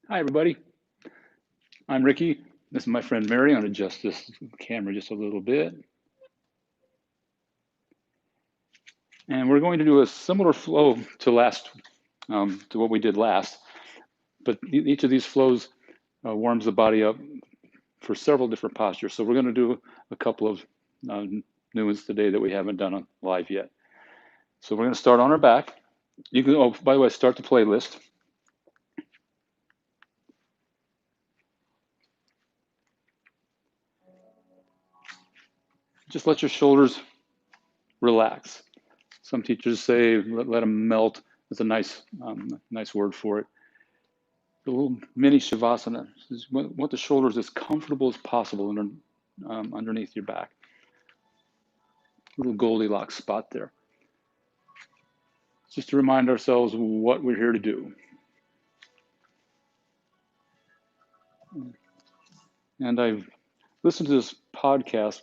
Hi, everybody. I'm Ricky. This is my friend Mary. I'm going to adjust this camera just a little bit. And we're going to do a similar flow to what we did last. But each of these flows warms the body up for several different postures. So we're going to do a couple of new ones today that we haven't done on live yet. So we're going to start on our back. You can, oh, by the way, start the playlist. Just let your shoulders relax. Some teachers say let them melt. That's a nice word for it. The little mini shavasana. Want the shoulders as comfortable as possible underneath your back. Little Goldilocks spot there. Just to remind ourselves what we're here to do. And I've listened to this podcast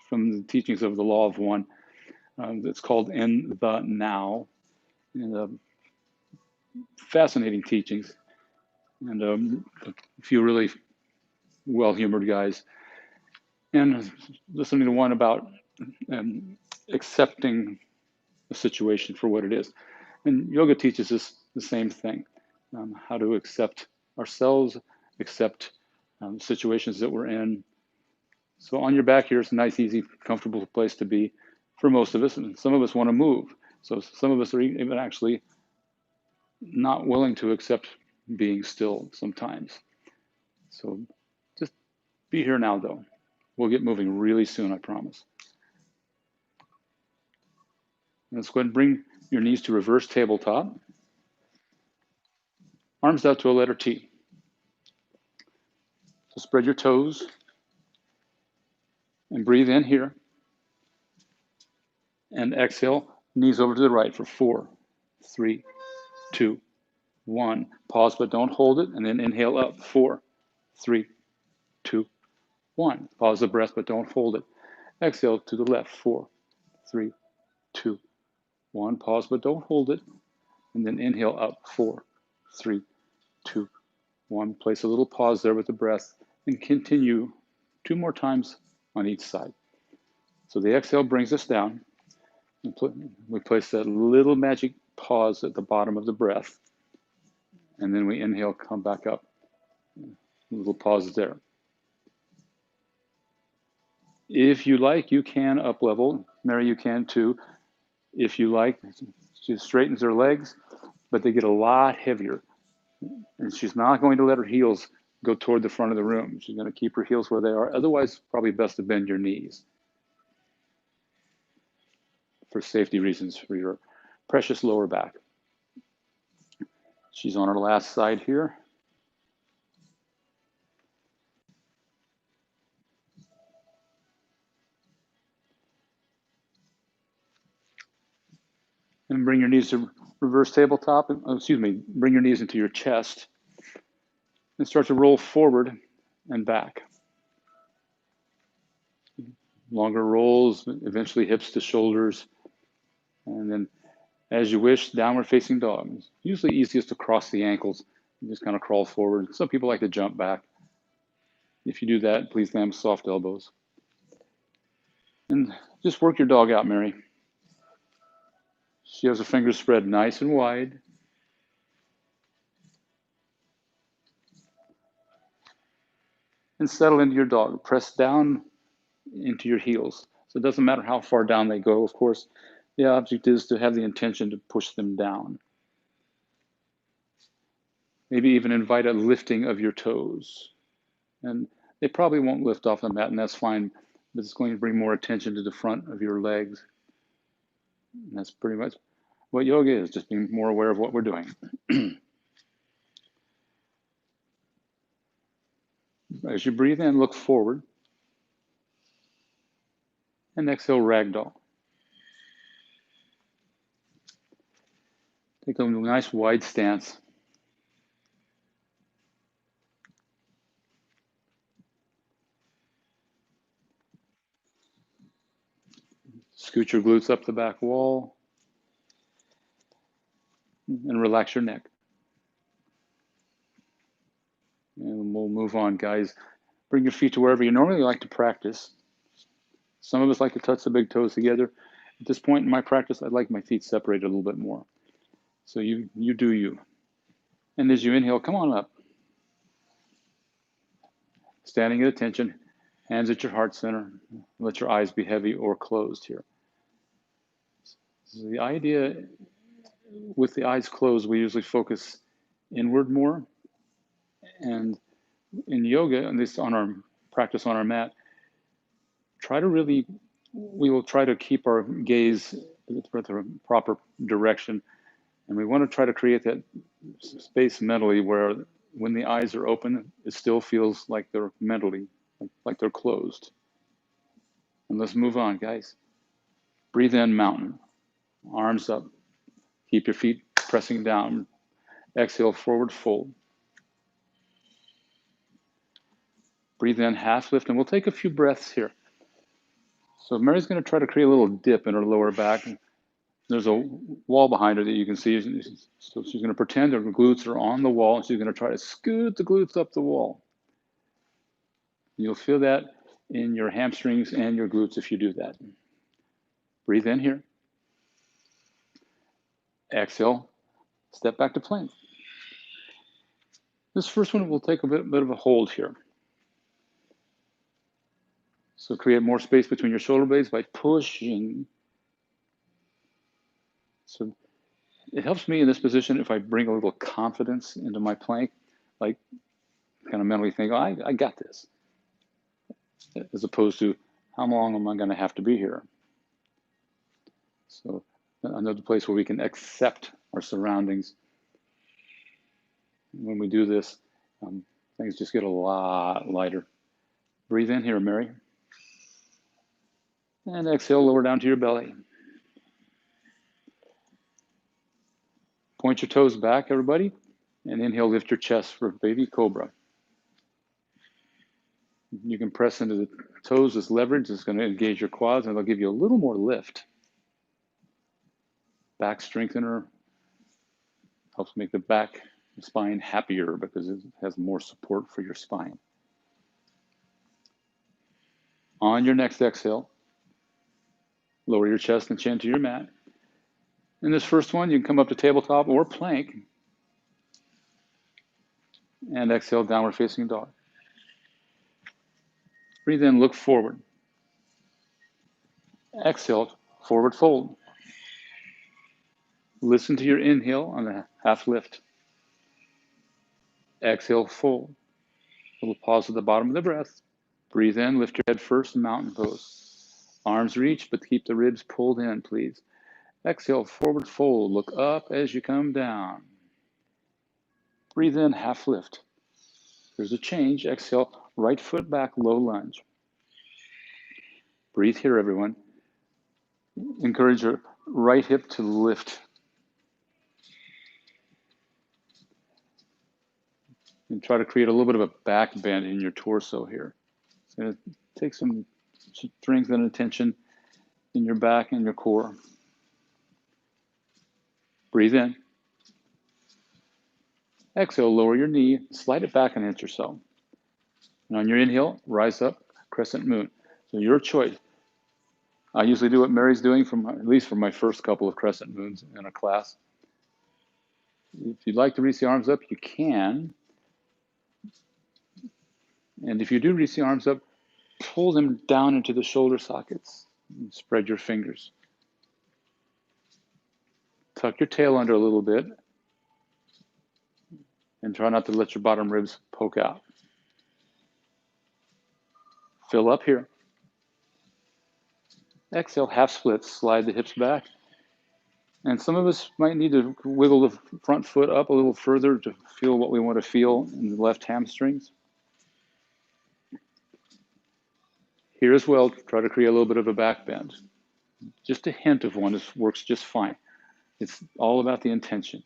from the teachings of the Law of One. That's called In the Now. And fascinating teachings. And a few really well-humored guys. And listening to one about accepting the situation for what it is. And yoga teaches us the same thing, how to accept ourselves, accept situations that we're in. So on your back here is a nice, easy, comfortable place to be for most of us. And some of us want to move. So some of us are even actually not willing to accept being still sometimes. So just be here now, though. We'll get moving really soon, I promise. Let's go ahead and bring your knees to reverse tabletop. Arms out to a letter T. So spread your toes and breathe in here. And exhale, knees over to the right for 4, 3, 2, 1. Pause, but don't hold it. And then inhale up. 4, 3, 2, 1. Pause the breath, but don't hold it. Exhale to the left. 4, 3, 2, 1. Pause, but don't hold it. And then inhale up. 4, 3, 2, 1. Place a little pause there with the breath and continue 2 more times on each side. So the exhale brings us down. We place that little magic pause at the bottom of the breath. And then we inhale, come back up. A little pause there. If you like, you can up level. Mary, you can too. If you like, she straightens her legs, but they get a lot heavier. And she's not going to let her heels go toward the front of the room. She's going to keep her heels where they are. Otherwise, probably best to bend your knees for safety reasons for your precious lower back. She's on her last side here. And bring your knees to reverse tabletop. Bring your knees into your chest and start to roll forward and back. Longer rolls, eventually hips to shoulders. And then as you wish, downward facing dog. It's usually easiest to cross the ankles. You just kind of crawl forward. Some people like to jump back. If you do that, please land soft elbows. And just work your dog out, Mary. She has her fingers spread nice and wide. And settle into your dog. Press down into your heels. So it doesn't matter how far down they go, of course. The object is to have the intention to push them down. Maybe even invite a lifting of your toes. And they probably won't lift off the mat, and that's fine, but it's going to bring more attention to the front of your legs. And that's pretty much what yoga is, just being more aware of what we're doing. As you breathe in, look forward. And exhale, ragdoll. Take a nice wide stance. Scoot your glutes up the back wall. And relax your neck. And we'll move on, guys. Bring your feet to wherever you normally like to practice. Some of us like to touch the big toes together. At this point in my practice, I'd like my feet separated a little bit more. So you do you. And as you inhale, come on up. Standing at attention, hands at your heart center. Let your eyes be heavy or closed here. So the idea with the eyes closed, we usually focus inward more. And in yoga, at least on our practice on our mat, we will try to keep our gaze in the proper direction. And we want to try to create that space mentally where when the eyes are open, it still feels like they're mentally, like they're closed. And let's move on, guys. Breathe in, mountain. Arms up. Keep your feet pressing down. Exhale, forward fold. Breathe in, half lift, and we'll take a few breaths here. So Mary's going to try to create a little dip in her lower back. There's a wall behind her that you can see. So she's going to pretend her glutes are on the wall, and she's going to try to scoot the glutes up the wall. You'll feel that in your hamstrings and your glutes if you do that. Breathe in here. Exhale, step back to plank. This first one will take a bit of a hold here. So create more space between your shoulder blades by pushing. So it helps me in this position if I bring a little confidence into my plank, like kind of mentally think, oh, I got this, as opposed to how long am I going to have to be here? So another place where we can accept our surroundings. When we do this, things just get a lot lighter. Breathe in here, Mary. And exhale, lower down to your belly. Point your toes back, everybody. And inhale, lift your chest for baby cobra. You can press into the toes as leverage. It's going to engage your quads, and it'll give you a little more lift. Back strengthener helps make the back spine happier because it has more support for your spine. On your next exhale, lower your chest and chin to your mat. In this first one, you can come up to tabletop or plank. And exhale, downward facing dog. Breathe in, look forward. Exhale, forward fold. Listen to your inhale on the half lift. Exhale, fold. A little pause at the bottom of the breath. Breathe in, lift your head first, mountain pose. Arms reach, but keep the ribs pulled in, please. Exhale, forward fold. Look up as you come down. Breathe in, half lift. There's a change. Exhale, right foot back, low lunge. Breathe here, everyone. Encourage your right hip to lift. And try to create a little bit of a back bend in your torso here. It's going to take some strength and attention in your back and your core. Breathe in. Exhale, lower your knee, slide it back and inch yourself. And on your inhale, rise up, crescent moon. So your choice. I usually do what Mary's doing, at least for my first couple of crescent moons in a class. If you'd like to reach the arms up, you can. And if you do reach the arms up, pull them down into the shoulder sockets and spread your fingers. Tuck your tail under a little bit and try not to let your bottom ribs poke out. Fill up here. Exhale, half splits, slide the hips back. And some of us might need to wiggle the front foot up a little further to feel what we want to feel in the left hamstrings. Here as well, try to create a little bit of a back bend. Just a hint of one works just fine. It's all about the intention.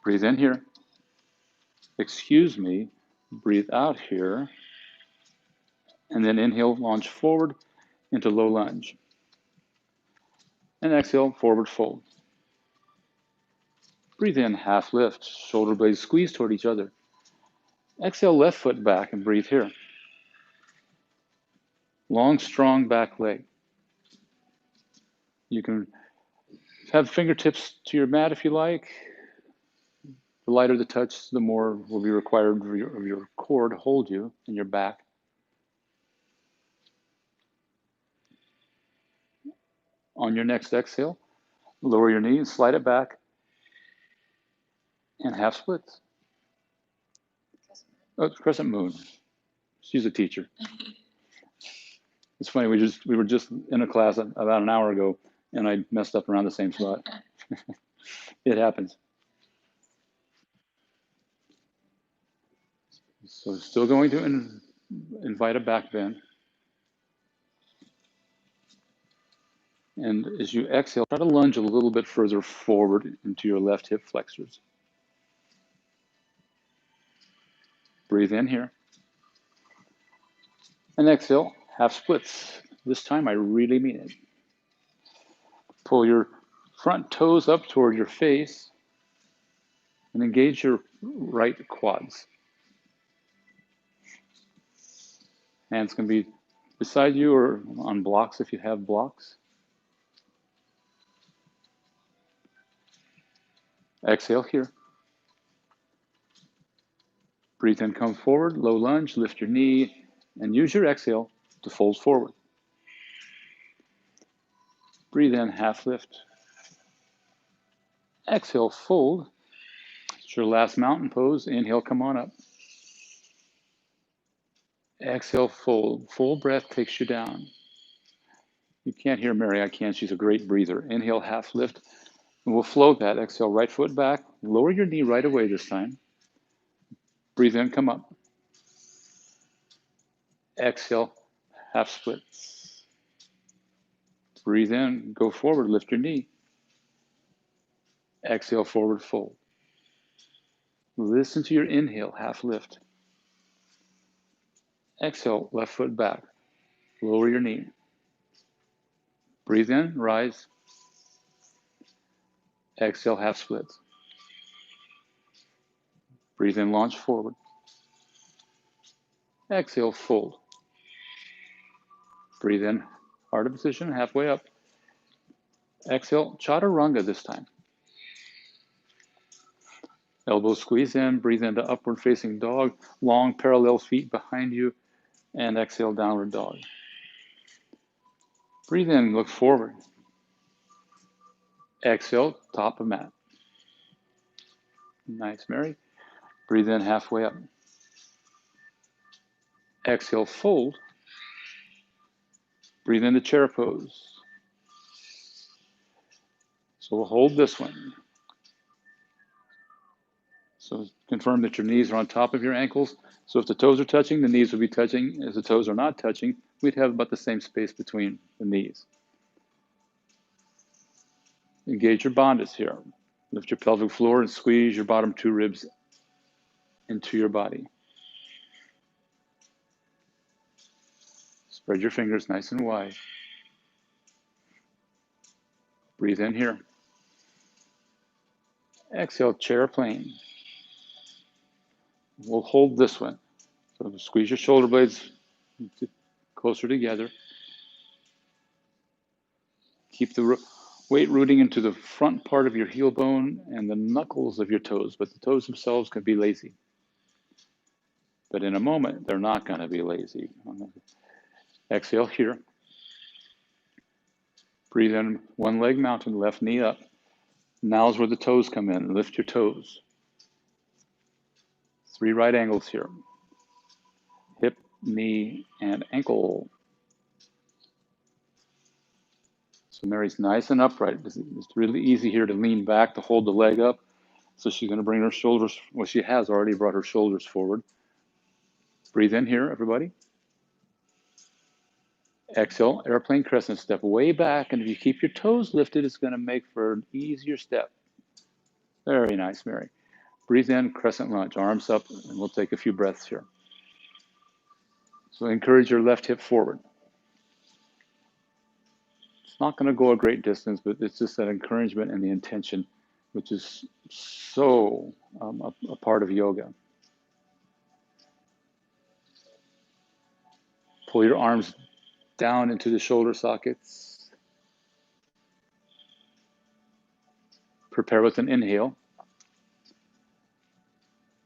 Breathe in here. Excuse me. Breathe out here. And then inhale, launch forward into low lunge. And exhale, forward fold. Breathe in, half lift, shoulder blades squeeze toward each other. Exhale, left foot back and breathe here. Long, strong back leg. You can have fingertips to your mat if you like. The lighter the touch, the more will be required of your core to hold you in your back. On your next exhale, lower your knee and slide it back and half splits. Oh, crescent moon. She's a teacher. It's funny, we were just in a class about an hour ago and I messed up around the same spot. It happens. So still going to invite a back bend. And as you exhale, try to lunge a little bit further forward into your left hip flexors. Breathe in here. And exhale, half splits. This time I really mean it. Pull your front toes up toward your face and engage your right quads. Hands can be beside you or on blocks if you have blocks. Exhale here. Breathe in, come forward, low lunge, lift your knee, and use your exhale to fold forward. Breathe in, half lift. Exhale, fold. It's your last mountain pose. Inhale, come on up. Exhale, fold. Full breath takes you down. You can't hear Mary, I can. She's a great breather. Inhale, half lift. And we'll flow that. Exhale, right foot back. Lower your knee right away this time. Breathe in, come up. Exhale, half splits. Breathe in, go forward, lift your knee. Exhale, forward fold. Listen to your inhale, half lift. Exhale, left foot back. Lower your knee. Breathe in, rise. Exhale, half splits. Breathe in, launch forward. Exhale, fold. Breathe in, heart of position, halfway up. Exhale, chaturanga this time. Elbows squeeze in, breathe into upward facing dog, long parallel feet behind you, and exhale, downward dog. Breathe in, look forward. Exhale, top of mat. Nice, Mary. Breathe in, halfway up. Exhale, fold. Breathe into chair pose. So we'll hold this one. So confirm that your knees are on top of your ankles. So if the toes are touching, the knees will be touching. If the toes are not touching, we'd have about the same space between the knees. Engage your bandhas here. Lift your pelvic floor and squeeze your bottom two ribs into your body. Spread your fingers nice and wide. Breathe in here. Exhale, chair plane. We'll hold this one. So squeeze your shoulder blades closer together. Keep the weight rooting into the front part of your heel bone and the knuckles of your toes, but the toes themselves can be lazy. But in a moment, they're not going to be lazy. Exhale here. Breathe in, one leg mountain, left knee up. Now is where the toes come in. Lift your toes. 3 right angles here. Hip, knee, and ankle. So Mary's nice and upright. It's really easy here to lean back to hold the leg up. So she's going to bring her shoulders, well, she has already brought her shoulders forward. Breathe in here, everybody. Exhale, airplane crescent, step way back. And if you keep your toes lifted, it's going to make for an easier step. Very nice, Mary. Breathe in, crescent lunge, arms up, and we'll take a few breaths here. So encourage your left hip forward. It's not going to go a great distance, but it's just that encouragement and the intention which is so a part of yoga. Pull your arms down into the shoulder sockets. Prepare with an inhale.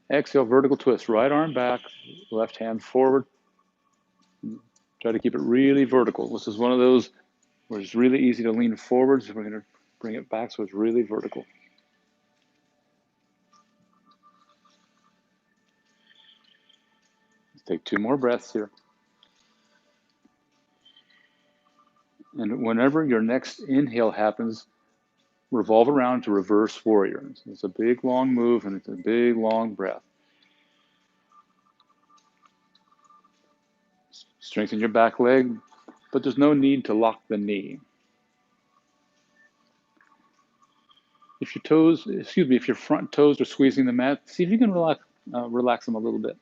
Exhale, vertical twist, right arm back, left hand forward. Try to keep it really vertical. This is one of those where it's really easy to lean forward, so we're going to bring it back so it's really vertical. Let's take 2 more breaths here. And whenever your next inhale happens, revolve around to reverse warrior. It's a big, long move, and it's a big, long breath. Strengthen your back leg, but there's no need to lock the knee. If your front toes are squeezing the mat, see if you can relax them a little bit.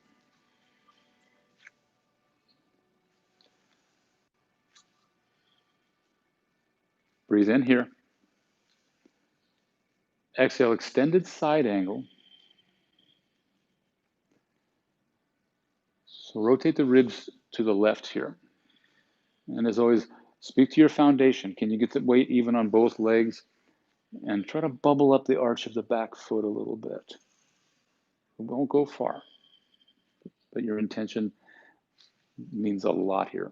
Breathe in here. Exhale, extended side angle. So rotate the ribs to the left here. And as always, speak to your foundation. Can you get the weight even on both legs? And try to bubble up the arch of the back foot a little bit. It won't go far, but your intention means a lot here.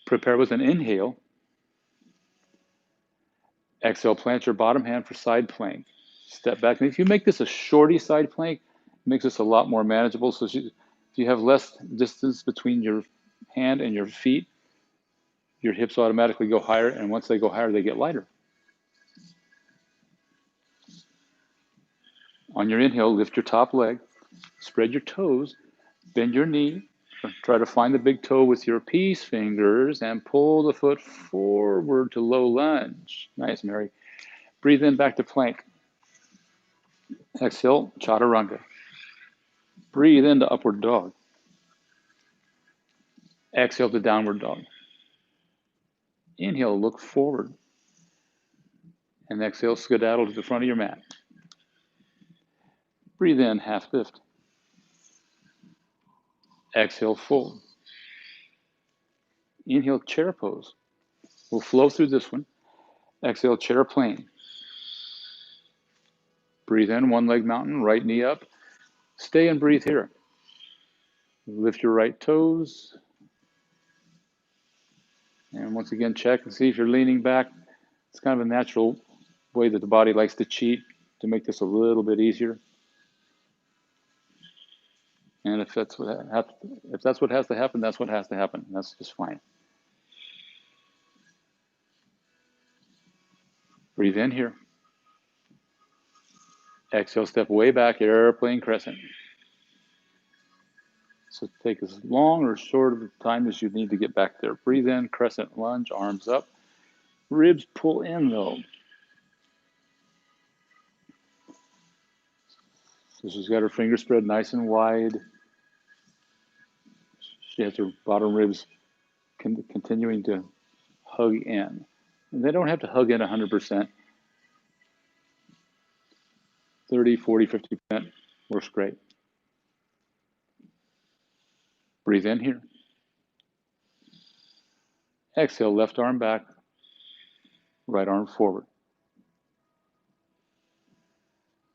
Prepare with an inhale. Exhale, plant your bottom hand for side plank. Step back. And if you make this a shorty side plank, it makes this a lot more manageable. So if you have less distance between your hand and your feet, your hips automatically go higher. And once they go higher, they get lighter. On your inhale, lift your top leg, spread your toes, bend your knee. Try to find the big toe with your peace fingers and pull the foot forward to low lunge. Nice, Mary. Breathe in back to plank. Exhale, chaturanga. Breathe into upward dog. Exhale to downward dog. Inhale, look forward. And exhale, skedaddle to the front of your mat. Breathe in, half lift. Exhale, fold. Inhale, chair pose. We'll flow through this one. Exhale, chair plane. Breathe in, one leg mountain, right knee up. Stay and breathe here. Lift your right toes. And once again, check and see if you're leaning back. It's kind of a natural way that the body likes to cheat to make this a little bit easier. And if that's what has to happen, that's what has to happen. That's just fine. Breathe in here. Exhale, step way back, airplane crescent. So take as long or short of a time as you need to get back there. Breathe in, crescent lunge, arms up. Ribs pull in though. So she's got her fingers spread nice and wide. She has her bottom ribs continuing to hug in. And they don't have to hug in 100%. 30, 40, 50% works great. Breathe in here. Exhale, left arm back, right arm forward.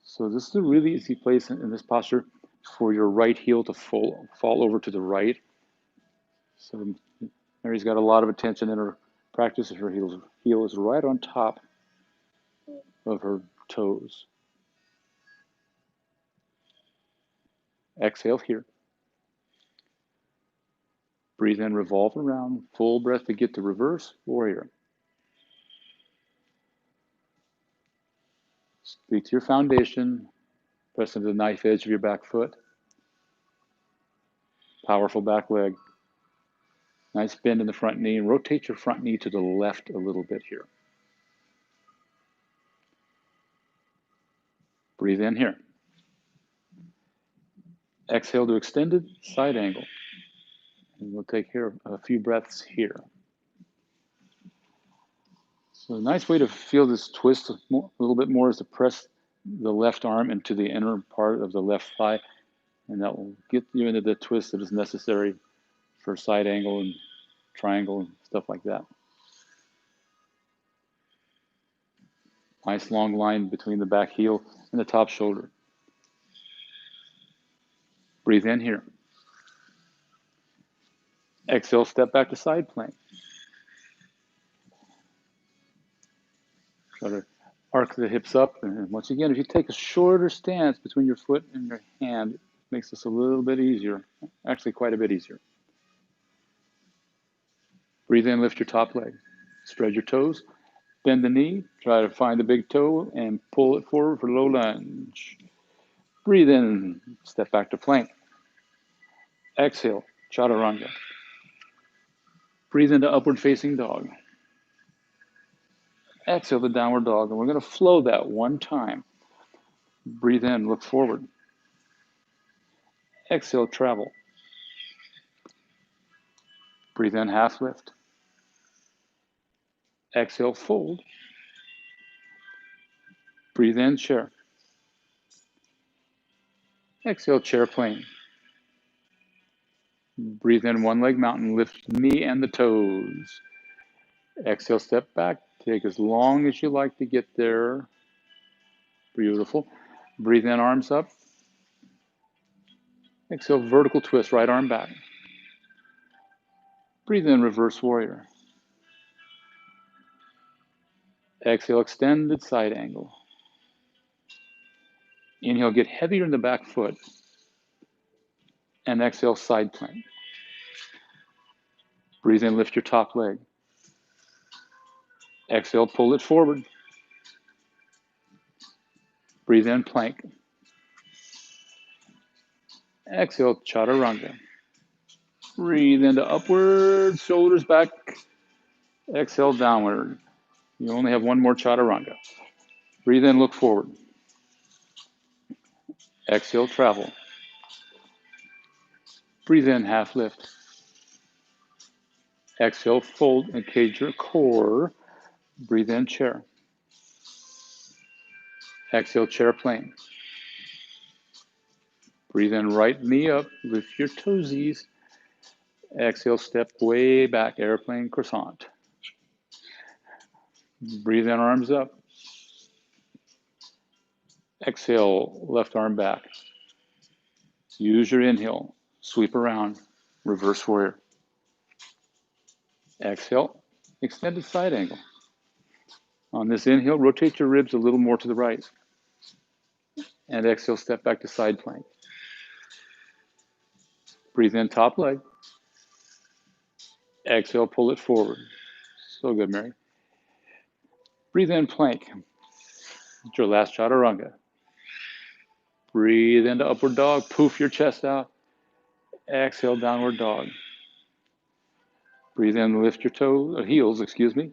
So this is a really easy place in this posture for your right heel to fall over to the right. So Mary's got a lot of attention in her practice. Her heel is right on top of her toes. Exhale here. Breathe in, revolve around, full breath to get to reverse warrior. Speak to your foundation, press into the knife edge of your back foot. Powerful back leg. Nice bend in the front knee, and rotate your front knee to the left a little bit here. Breathe in here. Exhale to extended side angle. And we'll take here a few breaths here. So a nice way to feel this twist a little bit more is to press the left arm into the inner part of the left thigh, and that will get you into the twist that is necessary for side angle and triangle and stuff like that. Nice long line between the back heel and the top shoulder. Breathe in here. Exhale, step back to side plank. Try to arc the hips up. And once again, if you take a shorter stance between your foot and your hand, it makes this a little bit easier. Actually, quite a bit easier. Breathe in, lift your top leg. Spread your toes. Bend the knee. Try to find the big toe and pull it forward for low lunge. Breathe in, step back to plank. Exhale, chaturanga. Breathe into upward facing dog. Exhale the downward dog, and we're going to flow that one time. Breathe in, look forward. Exhale, travel. Breathe in, half lift. Exhale, fold. Breathe in, chair. Exhale, chair plane. Breathe in, one leg mountain, lift knee and the toes. Exhale, step back. Take as long as you like to get there. Beautiful. Breathe in, arms up. Exhale, vertical twist, right arm back. Breathe in, reverse warrior. Exhale, extended side angle. Inhale, get heavier in the back foot. And exhale, side plank. Breathe in, lift your top leg. Exhale, pull it forward. Breathe in, plank. Exhale, chaturanga. Breathe into upward, shoulders back. Exhale, downward. You only have one more chaturanga. Breathe in, look forward. Exhale, travel. Breathe in, half lift. Exhale, fold and cage your core. Breathe in, chair. Exhale, chair plane. Breathe in, right knee up, lift your toesies. Exhale, step way back, airplane croissant. Breathe in, arms up. Exhale, left arm back. Use your inhale, sweep around, reverse warrior. Exhale, extended side angle. On this inhale, rotate your ribs a little more to the right. And exhale, step back to side plank. Breathe in, top leg. Exhale, pull it forward. So good, Mary. Breathe in, plank. It's your last chaturanga. Breathe into upward dog. Poof your chest out. Exhale, downward dog. Breathe in, lift your toes, heels, excuse me.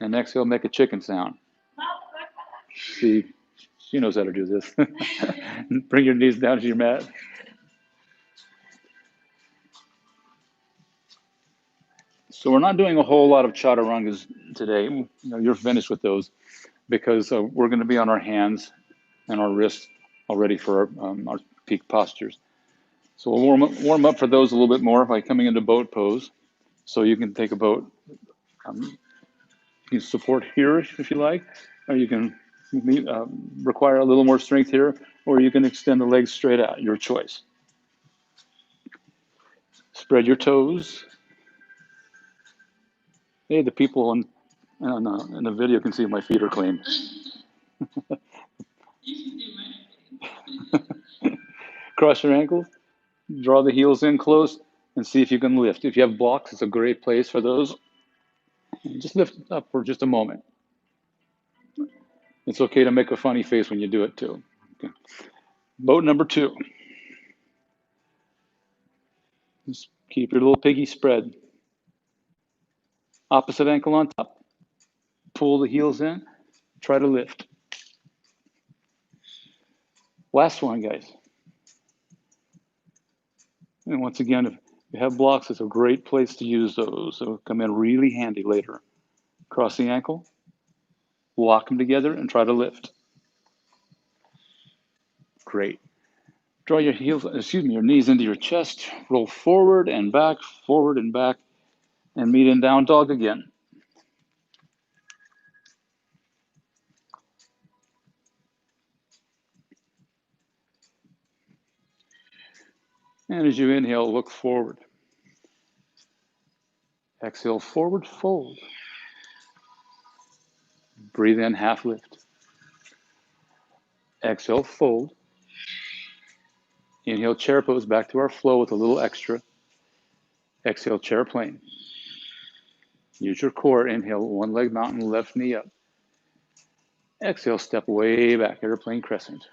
And exhale, make a chicken sound. See, she knows how to do this. Bring your knees down to your mat. So we're not doing a whole lot of chaturangas today. You're finished with those because we're going to be on our hands and our wrists already for our peak postures. So we'll warm up for those a little bit more by coming into boat pose. So you can take a boat. You can support here if you like, or you can require a little more strength here, or you can extend the legs straight out, your choice. Spread your toes. Hey, the people in the video can see my feet are clean. Cross your ankles, draw the heels in close, and see if you can lift. If you have blocks, it's a great place for those. Just lift up for just a moment. It's okay to make a funny face when you do it too. Okay. Boat number 2. Just keep your little piggy spread. Opposite ankle on top. Pull the heels in. Try to lift. Last one, guys. And once again, if you have blocks, it's a great place to use those. So come in really handy later. Cross the ankle, lock them together, and try to lift. Great. Draw your your knees into your chest, roll forward and back, and meet in down dog again. And as you inhale, look forward. Exhale, forward fold. Breathe in, half lift. Exhale, fold. Inhale, chair pose, back to our flow with a little extra. Exhale, chair plane. Use your core. Inhale, one leg mountain, left knee up. Exhale, step way back, airplane crescent.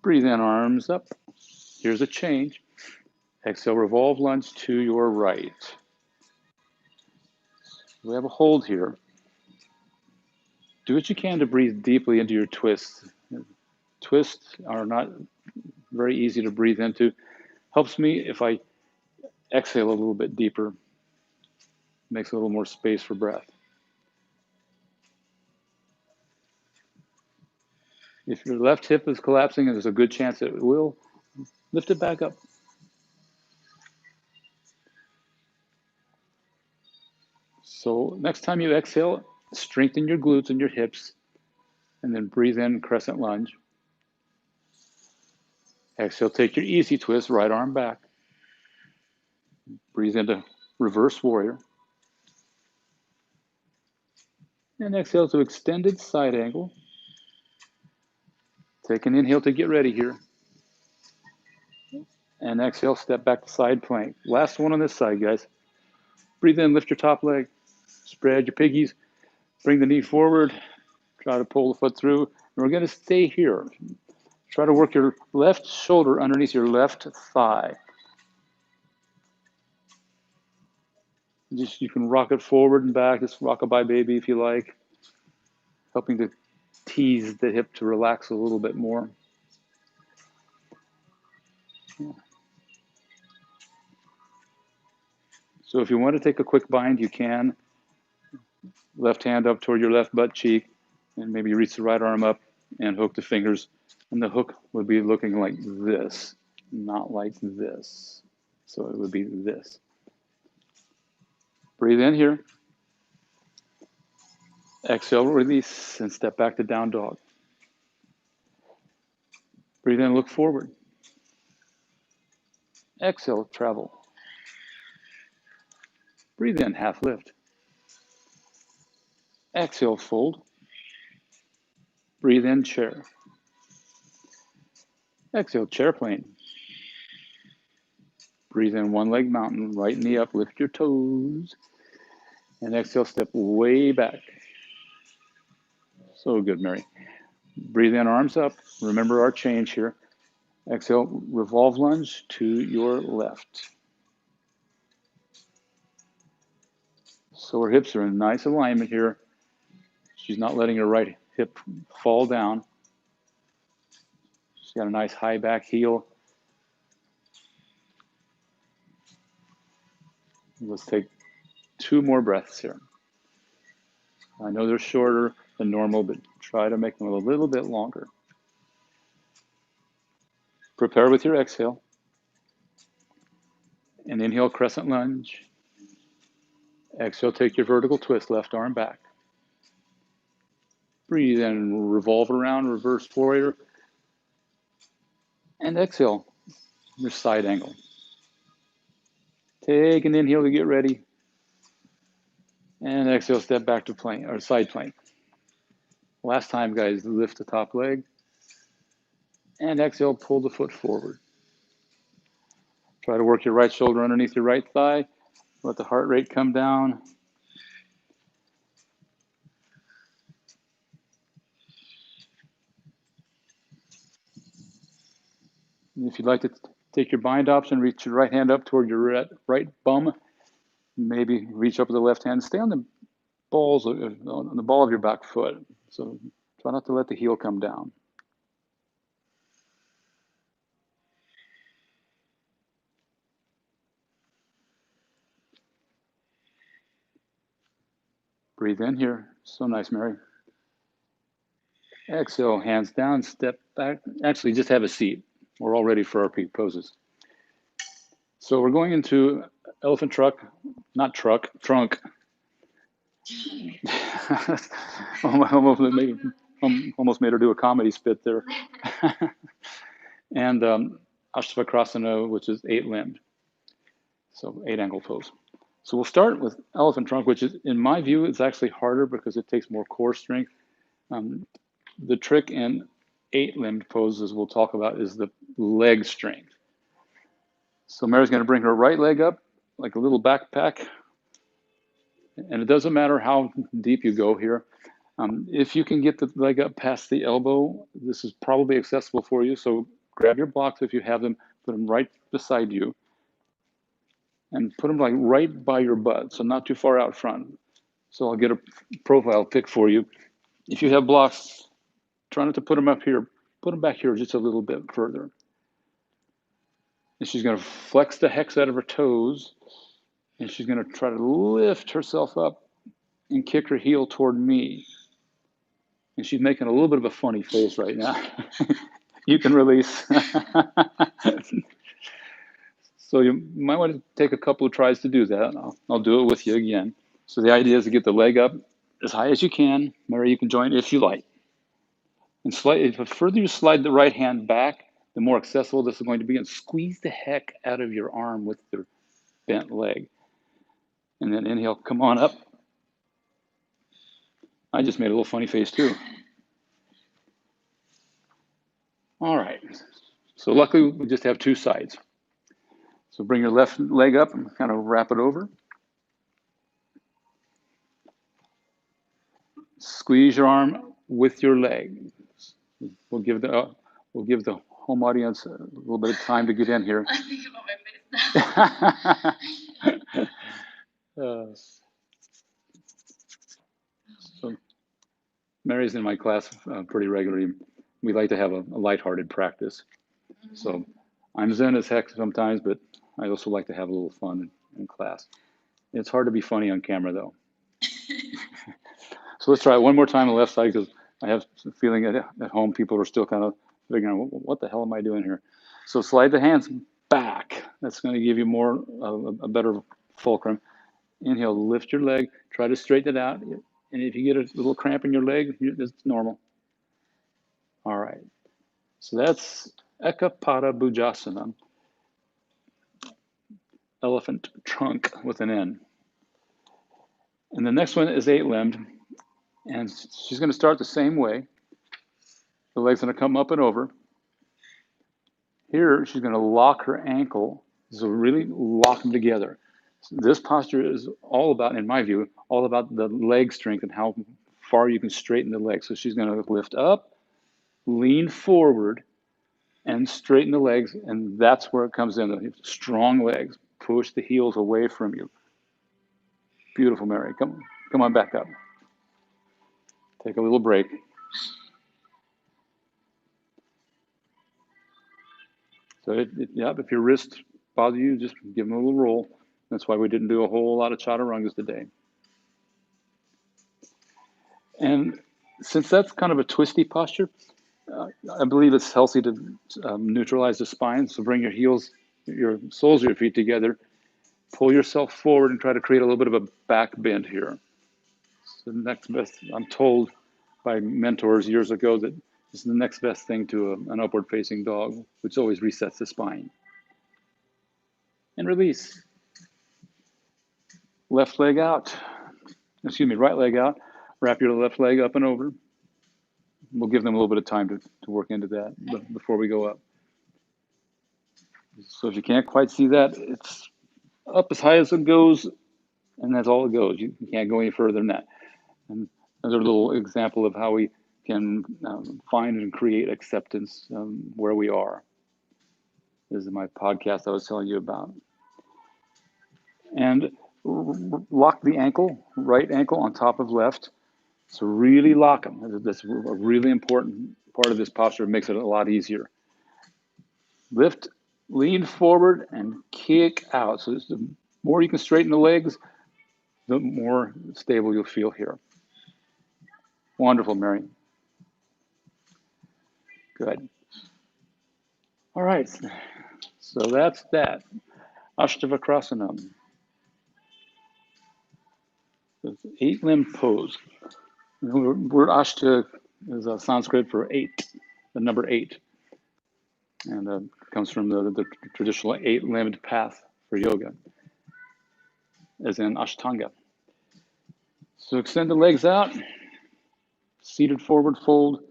Breathe in, arms up. Here's a change. Exhale, revolve lunge to your right. We have a hold here. Do what you can to breathe deeply into your twists. Twists are not very easy to breathe into. Helps me if I exhale a little bit deeper. Makes a little more space for breath. If your left hip is collapsing, and there's a good chance it will, lift it back up. So next time you exhale, strengthen your glutes and your hips, and then breathe in, crescent lunge. Exhale, take your easy twist, right arm back. Breathe into reverse warrior. And exhale to extended side angle. Take an inhale to get ready here. And exhale, step back to side plank. Last one on this side, guys. Breathe in, lift your top leg. Spread your piggies. Bring the knee forward. Try to pull the foot through. And we're going to stay here. Try to work your left shoulder underneath your left thigh. You can rock it forward and back. Just rock-a-bye baby if you like. Helping to tease the hip to relax a little bit more. So if you want to take a quick bind, you can. Left hand up toward your left butt cheek, and maybe reach the right arm up and hook the fingers. And the hook would be looking like this, not like this. So it would be this. Breathe in here. Exhale, release, and step back to down dog. Breathe in, look forward. Exhale, travel. Breathe in, half lift. Exhale, fold. Breathe in, chair. Exhale, chair plane. Breathe in, one leg mountain, right knee up, lift your toes. And exhale, step way back. So good, Mary. Breathe in, arms up. Remember our change here. Exhale, revolve lunge to your left. So her hips are in nice alignment here. She's not letting her right hip fall down. She's got a nice high back heel. Let's take 2 more breaths here. I know they're shorter than normal, but try to make them a little bit longer. Prepare with your exhale. And inhale, crescent lunge. Exhale, take your vertical twist, left arm back. Breathe in, revolve around, reverse warrior. And exhale, your side angle. Take an inhale to get ready. And exhale, step back to plank or side plank. Last time, guys, lift the top leg. And exhale, pull the foot forward. Try to work your right shoulder underneath your right thigh. Let the heart rate come down. And if you'd like to take your bind option, reach your right hand up toward your right bum. Maybe reach up with the left hand. Stay on the balls, on the ball of your back foot. So try not to let the heel come down. Breathe in here. So nice, Mary. Exhale, hands down, step back. Actually, just have a seat. We're all ready for our peak poses. So we're going into elephant trunk. Almost made her do a comedy spit there. And Ashtavakrasana, which is 8-limbed. So 8-angle pose. So we'll start with elephant trunk, which is, in my view, it's actually harder because it takes more core strength. The trick in 8-limbed poses we'll talk about is the leg strength. So Mary's going to bring her right leg up like a little backpack. And it doesn't matter how deep you go here. If you can get the leg up past the elbow, this is probably accessible for you. So grab your blocks if you have them, put them right beside you, and put them like right by your butt, so not too far out front. So I'll get a profile pic for you. If you have blocks, try not to put them up here. Put them back here just a little bit further. And she's going to flex the hex out of her toes, and she's going to try to lift herself up and kick her heel toward me. And she's making a little bit of a funny face right now. You can release. So you might want to take a couple of tries to do that. I'll do it with you again. So the idea is to get the leg up as high as you can. Mary, you can join if you like. And the further you slide the right hand back, the more accessible this is going to be. And squeeze the heck out of your arm with your bent leg. And then inhale, come on up. I just made a little funny face too. All right. So luckily we just have two sides. So bring your left leg up and kind of wrap it over. Squeeze your arm with your leg. We'll give the home audience a little bit of time to get in here. I think about my face now. So Mary's in my class pretty regularly. We like to have a lighthearted practice. So I'm zen as heck sometimes, but I also like to have a little fun in class. It's hard to be funny on camera, though. So let's try it one more time on the left side, because I have a feeling at home people are still kind of figuring out, what the hell am I doing here? So slide the hands back. That's going to give you more, a better fulcrum. Inhale, lift your leg, try to straighten it out. And if you get a little cramp in your leg, it's normal. All right. So that's Ekapada Bhujasana, elephant trunk with an N. And the next one is 8-limbed. And she's going to start the same way. The leg's going to come up and over. Here, she's going to lock her ankle. So really lock them together. So this posture is all about, in my view, all about the leg strength and how far you can straighten the leg. So she's going to lift up, lean forward, and straighten the legs. And that's where it comes in. Strong legs. Push the heels away from you. Beautiful, Mary. Come on back up. Take a little break. So if your wrists bother you, just give them a little roll. That's why we didn't do a whole lot of chaturangas today. And since that's kind of a twisty posture, I believe it's healthy to neutralize the spine. So bring your heels, your soles of your feet together, pull yourself forward and try to create a little bit of a back bend here. So the next best, I'm told by mentors years ago, that this is the next best thing to an upward facing dog, which always resets the spine. And release. Left leg out. Excuse me, right leg out. Wrap your left leg up and over. We'll give them a little bit of time to work into that before we go up. So if you can't quite see that, it's up as high as it goes, and that's all it goes. You can't go any further than that. And another little example of how we can find and create acceptance where we are. This is my podcast I was telling you about. And lock the ankle, right ankle on top of left. So really lock them. That's a really important part of this posture. It makes it a lot easier. Lift, lean forward, and kick out. So the more you can straighten the legs, the more stable you'll feel here. Wonderful, Mary. Good. All right. So that's that. Ashtavakrasanam. The 8-limb pose. The word Ashta is a Sanskrit for 8, the number 8. And comes from the traditional 8-limbed path for yoga, as in Ashtanga. So extend the legs out, seated forward fold,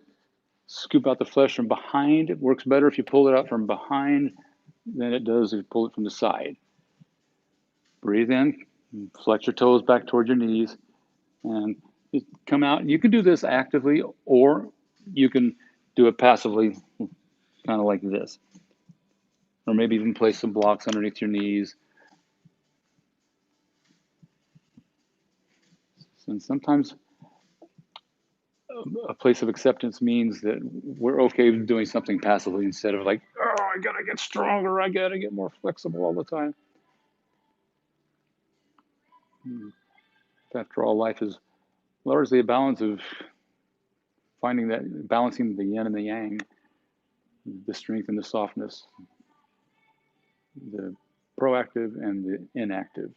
scoop out the flesh from behind. It works better if you pull it out from behind than it does if you pull it from the side. Breathe in, flex your toes back toward your knees, and come out. You can do this actively, or you can do it passively, kind of like this. Or maybe even place some blocks underneath your knees. And sometimes a place of acceptance means that we're okay with doing something passively instead of like, oh, I gotta get stronger, I gotta get more flexible all the time. After all, life is largely a balance of finding that, balancing the yin and the yang, the strength and the softness, the proactive and the inactive.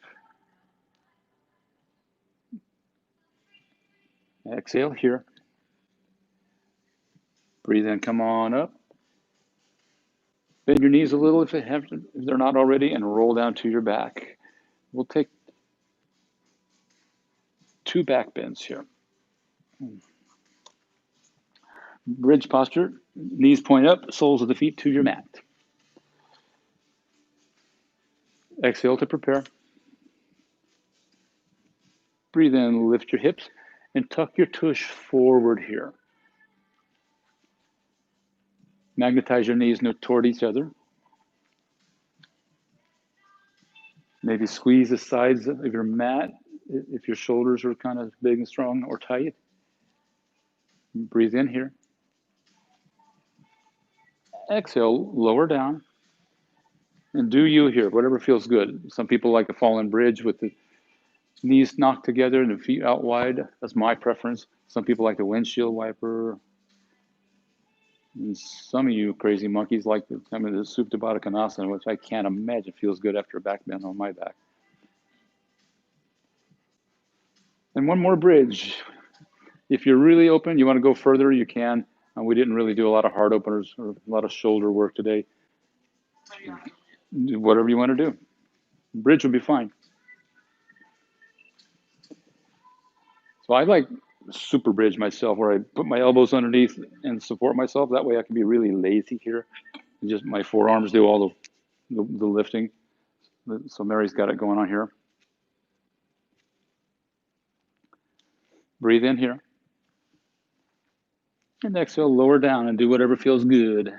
Exhale here. Breathe in, come on up. Bend your knees a little if they're not already, and roll down to your back. We'll take 2 back bends here. Bridge posture, knees point up, soles of the feet to your mat. Exhale to prepare. Breathe in, lift your hips, and tuck your tush forward here. Magnetize your knees toward each other. Maybe squeeze the sides of your mat if your shoulders are kind of big and strong or tight. Breathe in here. Exhale, lower down. And do you here, whatever feels good. Some people like a fallen bridge with the knees knocked together and the feet out wide. That's my preference. Some people like the windshield wiper. And some of you crazy monkeys like the Supta Baddha Konasana, which I can't imagine feels good after a back bend on my back. And one more bridge. If you're really open, you want to go further, you can. We didn't really do a lot of heart openers or a lot of shoulder work today. Whatever you want to do. Bridge will be fine. So I like super bridge myself, where I put my elbows underneath and support myself. That way I can be really lazy here. And just my forearms do all the lifting. So Mary's got it going on here. Breathe in here. And exhale, lower down and do whatever feels good.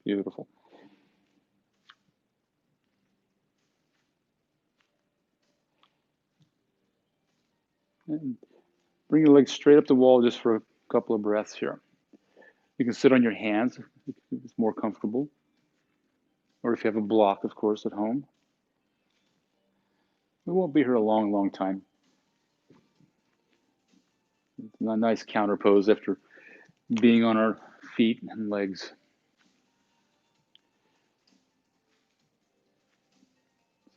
Beautiful. And bring your legs straight up the wall just for a couple of breaths here. You can sit on your hands if it's more comfortable. Or if you have a block, of course, at home. We won't be here a long, long time. It's a nice counter pose after being on our feet and legs.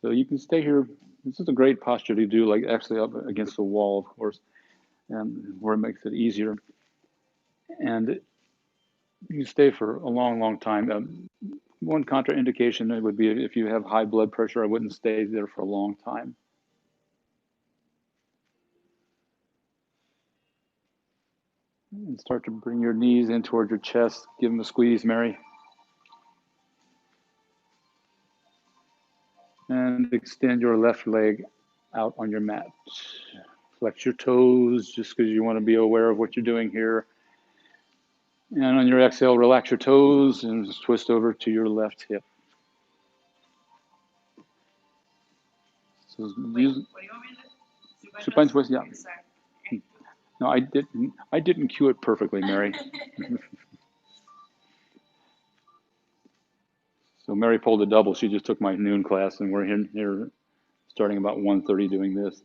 So you can stay here. This is a great posture to do, like actually up against the wall, of course, and where it makes it easier. And you stay for a long, long time. One contraindication would be if you have high blood pressure, I wouldn't stay there for a long time. And start to bring your knees in toward your chest. Give them a squeeze, Mary. And extend your left leg out on your mat. Flex your toes just because you want to be aware of what you're doing here. And on your exhale, relax your toes and twist over to your left hip. So use supine twist, yeah. No, I didn't cue it perfectly, Mary. So Mary pulled a double. She just took my noon class, and we're here starting about 1:30 doing this.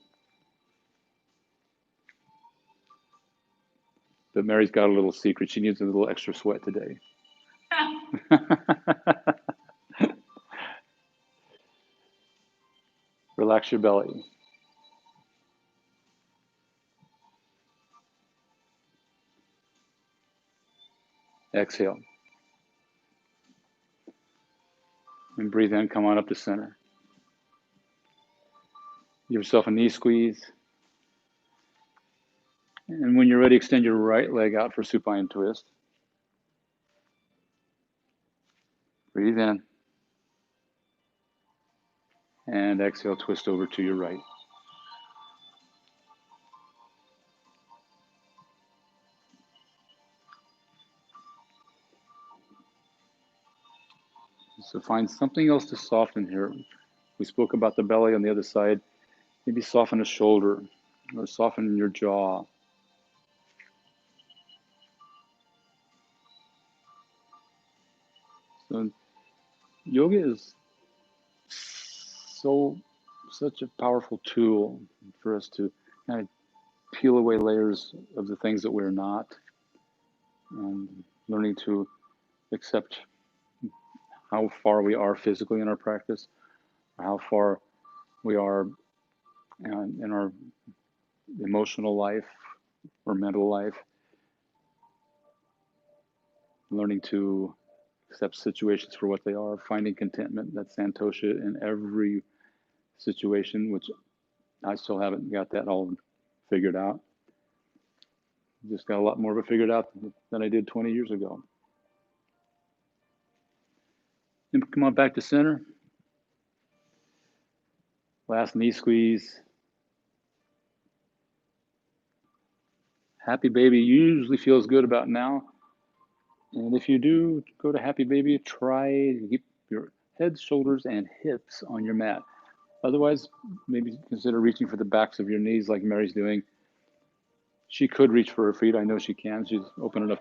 But Mary's got a little secret. She needs a little extra sweat today. Relax your belly. Exhale. And breathe in, come on up to center. Give yourself a knee squeeze. And when you're ready, extend your right leg out for supine twist. Breathe in. And exhale, twist over to your right. So find something else to soften here. We spoke about the belly on the other side. Maybe soften a shoulder or soften your jaw. So yoga is such a powerful tool for us to kind of peel away layers of the things that we're not, learning to accept how far we are physically in our practice, how far we are in our emotional life or mental life, learning to accept situations for what they are, finding contentment, that santosha in every situation, which I still haven't got that all figured out. Just got a lot more of it figured out than I did 20 years ago. And come on back to center. Last knee squeeze. Happy baby usually feels good about now. And if you do go to happy baby, try to keep your head, shoulders, and hips on your mat. Otherwise, maybe consider reaching for the backs of your knees like Mary's doing. She could reach for her feet. I know she can. She's opening up.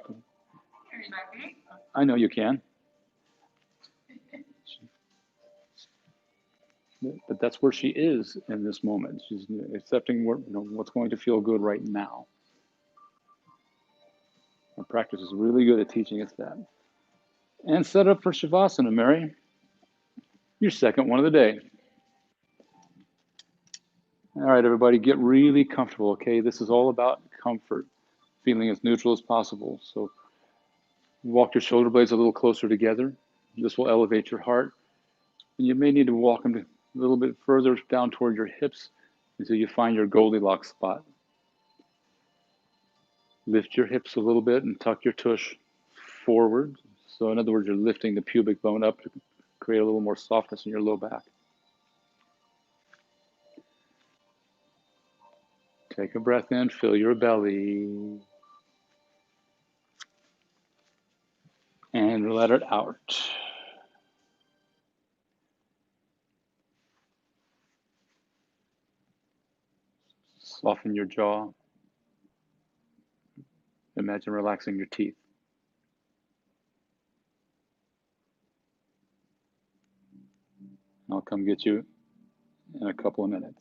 I know you can. But that's where she is in this moment. She's accepting what's going to feel good right now. Our practice is really good at teaching us that. And set up for Shavasana, Mary. Your second one of the day. All right, everybody, get really comfortable, okay? This is all about comfort, feeling as neutral as possible. So walk your shoulder blades a little closer together. This will elevate your heart. And you may need to walk them a little bit further down toward your hips until you find your Goldilocks spot. Lift your hips a little bit and tuck your tush forward. So in other words, you're lifting the pubic bone up to create a little more softness in your low back. Take a breath in, fill your belly. And let it out. Soften your jaw. Imagine relaxing your teeth. I'll come get you in a couple of minutes.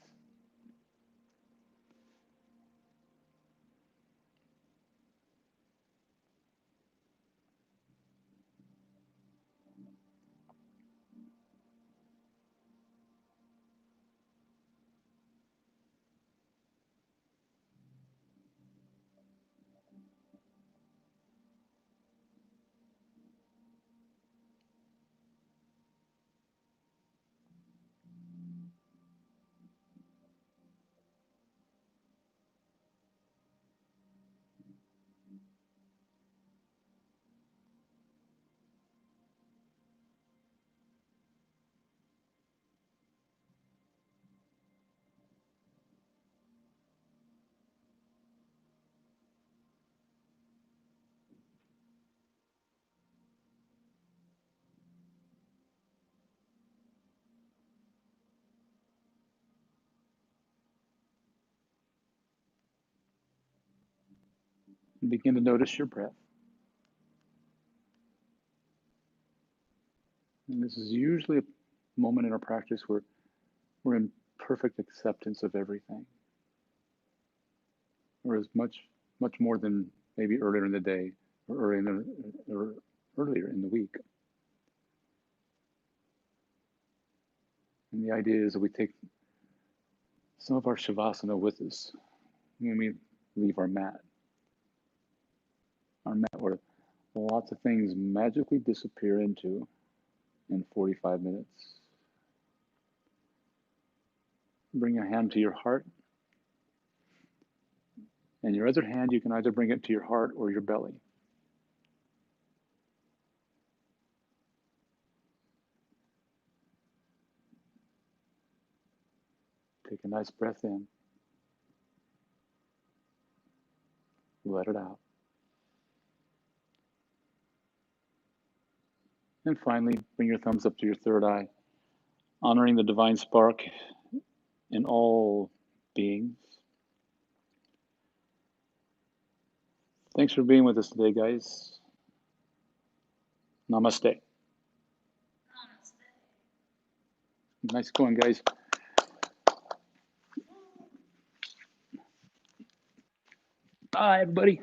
And begin to notice your breath. And this is usually a moment in our practice where we're in perfect acceptance of everything. Or as much more than maybe earlier in the day or earlier in the week. And the idea is that we take some of our Shavasana with us when we leave our mat. Our mat where lots of things magically disappear into in 45 minutes. Bring a hand to your heart. And your other hand, you can either bring it to your heart or your belly. Take a nice breath in. Let it out. And finally, bring your thumbs up to your third eye, honoring the divine spark in all beings. Thanks for being with us today, guys. Namaste. Nice going, guys. Bye, everybody.